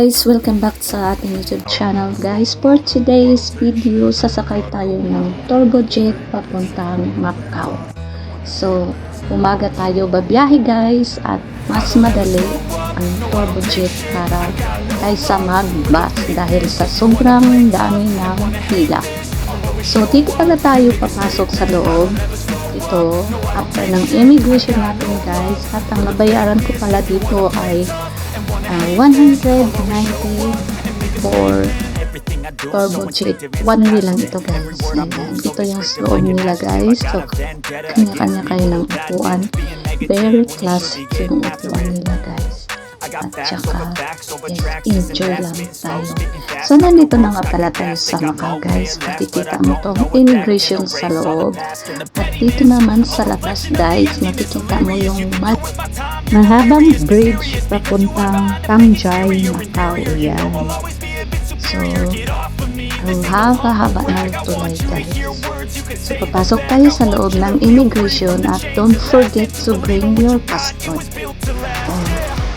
guys, welcome back sa ating YouTube channel guys. For today's video, sasakay tayo ng turbojet papuntang Macau. So, umaga tayo babiyahe guys at mas madali ang turbojet para kaysa mag-bus dahil sa sobrang dami ng pila. So, dito pala tayo papasok sa loob. Ito, after ng immigration natin guys, at ang nabayaran ko pala dito ay 190 for turbojet. One way lang ito guys. Ayan. Ito yung loob nila guys. So, kanya-kanya kayo ng upuan. Very classic yung upuan nila guys. At saka, yes, enjoy lang tayo. So, nandito na nga pala tayo sa Macau guys. Makikita mo tong immigration sa loob. At dito naman sa labas guys, makikita mo yung mahabang bridge papuntang Tangjay, Macau. Yan. So, ang haba-haba na tulay guys. So, papasok tayo sa loob ng immigration at don't forget to bring your passport.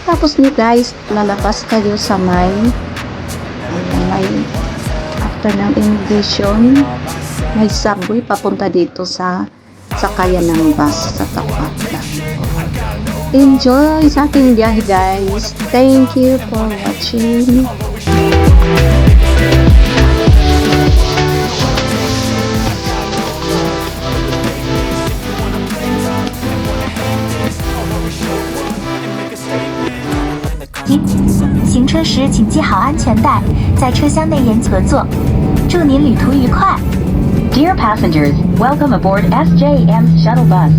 Tapos ni guys, lalabas kayo sa may after ng immigration, may subway papunta dito sa sakayan ng bus sa tapat lang. Enjoy sa ating biyahe guys. Thank you for watching.行车时请系好安全带，在车厢内严合作。祝您旅途愉快。Dear passengers, welcome aboard SJM's shuttle bus.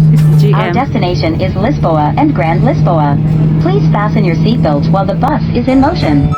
Our destination is Lisboa and Grand Lisboa. Please fasten your seatbelt while the bus is in motion.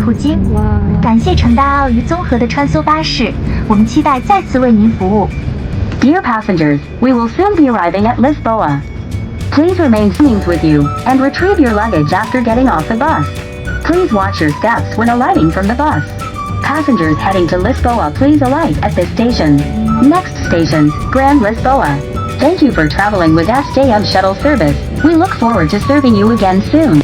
途经，感谢乘搭澳娱综合的穿梭巴士，我们期待再次为您服务。 Dear passengers, we will soon be arriving at Lisboa. Please remain seated with you and retrieve your luggage after getting off the bus. Please watch your steps when alighting from the bus. Passengers heading to Lisboa, please alight at this station. Next station, Grand Lisboa. Thank you for traveling with SJM Shuttle Service. We look forward to serving you again soon.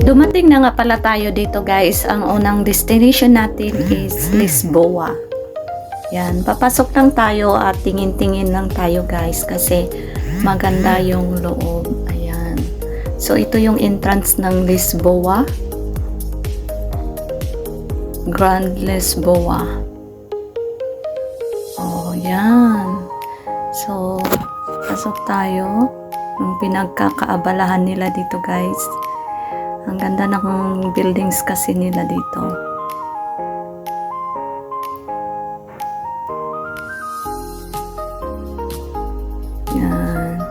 Dumating na nga pala tayo dito guys. Ang unang destination natin is Lisboa. Yan, papasok lang tayo at tingin-tingin lang tayo guys kasi maganda yung loob. Ayan. So ito yung entrance ng Lisboa. Grand Lisboa. Oh, yan. So, pasok tayo. Yung pinagkakaabalahan nila dito guys. Ang ganda ng buildings kasi nila dito. Yan.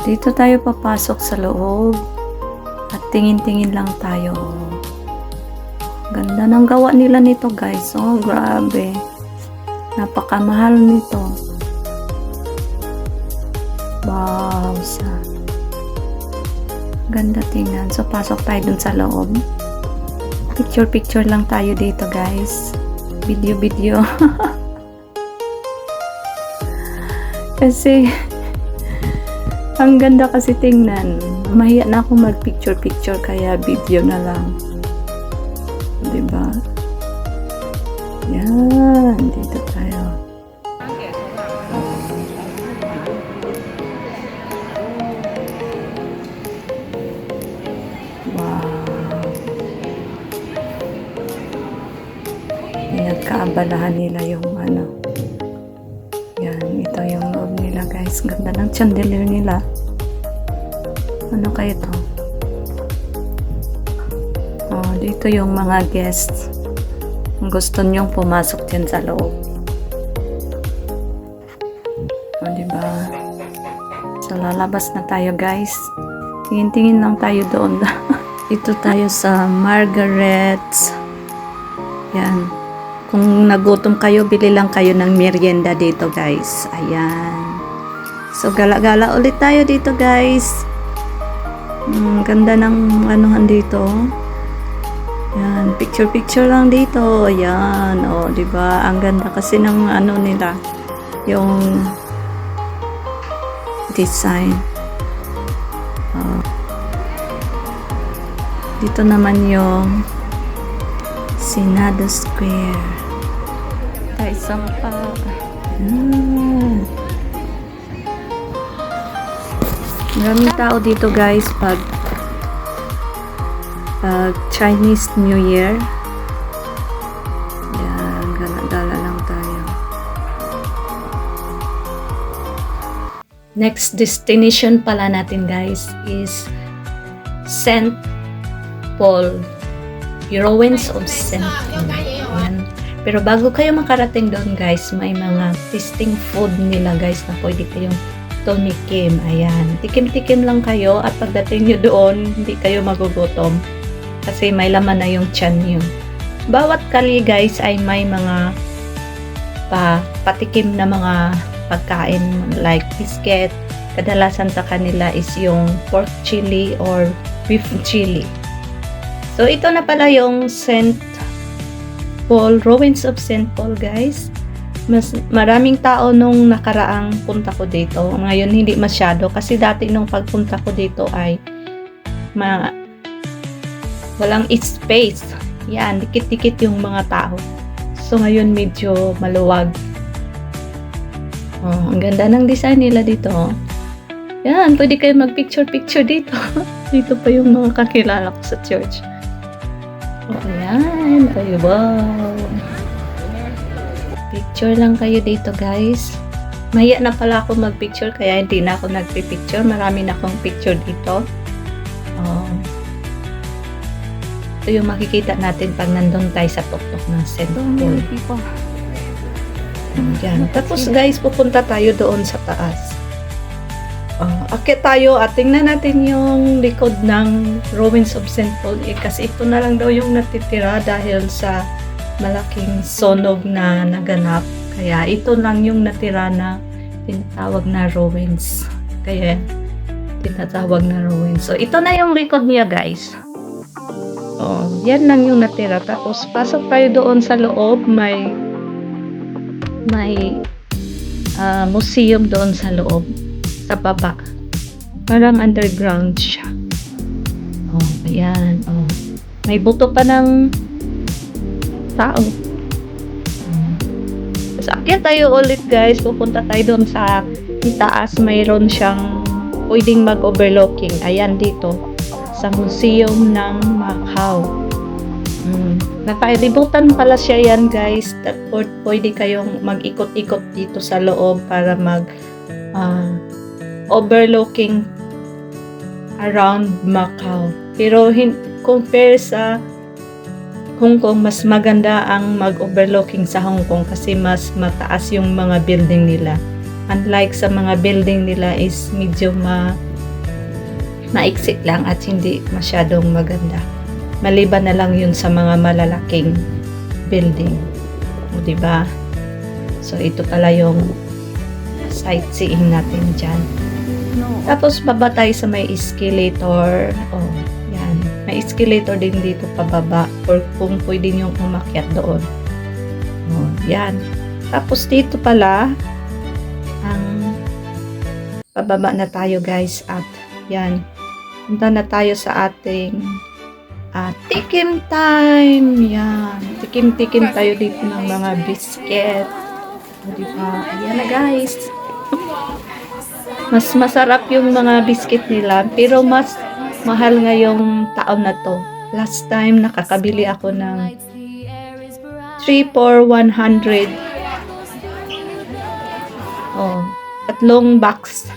Dito tayo papasok sa loob. At tingin-tingin lang tayo. Ganda ng gawa nila nito guys. Oh, grabe. Napakamahal nito. Wow, ganda tingnan. So, pasok tayo dun sa loob. Picture lang tayo dito guys. Video. Kasi, ang ganda kasi tingnan. Mahiya na ako mag-picture kaya video na lang. Diba? Yan, dito tayo. Wow. Pinagkaabalahan nila yung ano. Yan, ito yung loob nila guys. Ganda ng chandelier nila. Ano kayo to? Oh, dito yung mga guests. Kung gusto nyong pumasok dyan sa loob. Oh, diba? So, lalabas na tayo guys. Tingin-tingin lang tayo doon. Dito tayo sa Margaret's. Yan. Kung nagutom kayo, bili lang kayo ng merienda dito guys. Ayan. So, gala-gala ulit tayo dito guys. Ganda ng anuhan dito. Yan, picture lang dito. Ayan, oh, 'di ba? Ang ganda kasi ng ano nila, yung design. Oh. Dito naman yung Senado Square. Ay, isang pa. Ayan. Maraming tao dito guys pag Chinese New Year. Yan, gala-gala lang tayo. Next destination pala natin guys is St. Paul. Ruins of St. Paul. Yan. Pero bago kayo makarating doon guys, may mga tasting food nila guys na pwede kayong tumikim. Ayan. Tikim-tikim lang kayo at pagdating nyo doon, hindi kayo magugutom. Kasi may laman na yung tiyan nyo. Bawat kali guys ay may mga patikim na mga pagkain like biscuit. Kadalasan sa kanila is yung pork chili or beef chili. So ito na pala yung St. Paul, Ruins of St. Paul guys. Maraming tao nung nakaraang punta ko dito. Ngayon hindi masyado kasi dati nung pagpunta ko dito ay walang space. Yan, dikit-dikit yung mga tao. So ngayon medyo maluwag. Oh, ang ganda ng design nila dito. Yan, pwede kayo mag-picture dito. Dito pa yung mga kakilala ko sa church. Oh, yan. Ay, wow. Picture lang kayo dito guys. Mahiya na pala ako mag-picture kaya hindi na ako nagpipicture. Marami na akong picture dito. Oh. Ito yung makikita natin pag nandun tayo sa tuktok ng St. Paul. Yan. Tapos guys, pupunta tayo doon sa taas. Akit tayo at tingnan natin yung likod ng Ruins of St. Paul. Kasi ito na lang daw yung natitira dahil sa malaking sunog na naganap. Kaya ito lang yung natira na tinatawag na ruins. Kaya tinatawag na ruins. So ito na yung likod niya guys. Oh, yan lang yung natira. Tapos pasok tayo doon sa loob. May museum doon sa loob. Sa baba. Parang underground siya. Oh, ayan. Oh. May buto pa ng tao. Tapos akyat tayo ulit guys. Pupunta tayo doon sa itaas. Mayroon siyang pwedeng mag-overlooking. Ayan dito. Sa Museum ng Macau. Nakailibutan pala siya yan guys. Pwede kayong mag-ikot-ikot dito sa loob para overlooking around Macau. Pero compare sa Hong Kong, mas maganda ang mag-overlooking sa Hong Kong kasi mas mataas yung mga building nila. Unlike sa mga building nila is medyo maiksik lang at hindi masyadong maganda. Maliban na lang yun sa mga malalaking building. O, diba? So, ito pala yung sightseeing natin dyan. Tapos, baba tayo sa may escalator. Oh, yan. May escalator din dito pababa or kung pwede nyo umakyat doon. Oh, yan. Tapos, dito pala ang pababa na tayo guys at yan. Punta na tayo sa ating tikim time. Yan. Tikim-tikim tayo dito ng mga biscuit. O, diba? Ayan na guys. Mas masarap yung mga biscuit nila pero mas mahal ngayong taon na to. Last time nakakabili ako ng 3 for 100. Oh, 3 box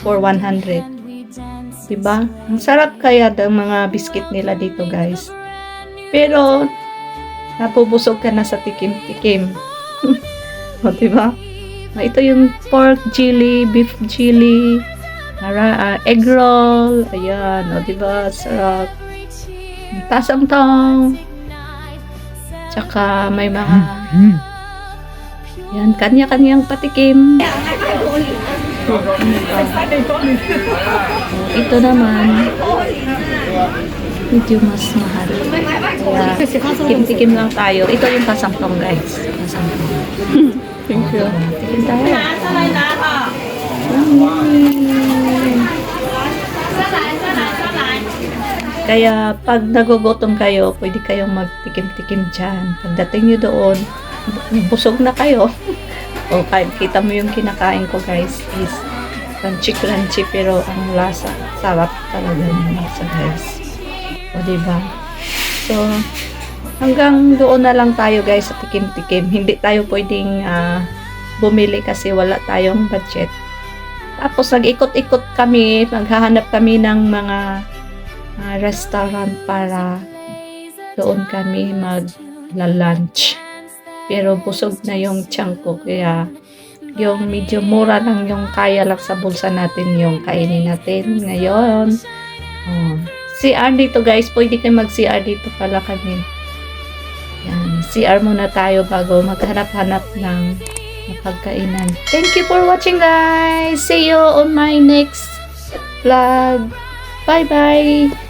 for 100. Diba? Ang sarap kaya ng mga biscuit nila dito guys. Pero napubusog ka na sa tikim-tikim. O, diba? Ito yung pork chili, beef chili, egg roll. Ayan, o diba? Sarap. Tasang-tong. Tsaka may mga yan, kanya-kanyang patikim. Ito naman medyo mas mahal. Kaya tikim-tikim lang tayo. Ito yung tasang-tong guys. Tasang-tong. Thank you. Tikim tayo. Kaya pag nagugutom kayo, pwede kayong magtikim-tikim dyan. Pagdating nyo doon, busog na kayo. O kahit kita mo yung kinakain ko guys is crunchy pero ang lasa, sarap talaga ng lasa guys. O diba? So, hanggang doon na lang tayo guys sa tikim-tikim. Hindi tayo pwedeng bumili kasi wala tayong budget. Tapos nag-ikot-ikot kami, maghahanap kami ng mga restaurant para doon kami mag-lunch. Pero busog na yung tiyan ko kaya yung medyo mura lang yung kaya lang sa bulsa natin yung kainin natin ngayon. Oh. CR dito guys, pwede kayo mag-CR dito pala kami. Yan, CR muna tayo bago maghanap-hanap ng pagkainan. Thank you for watching guys. See you on my next vlog. Bye bye.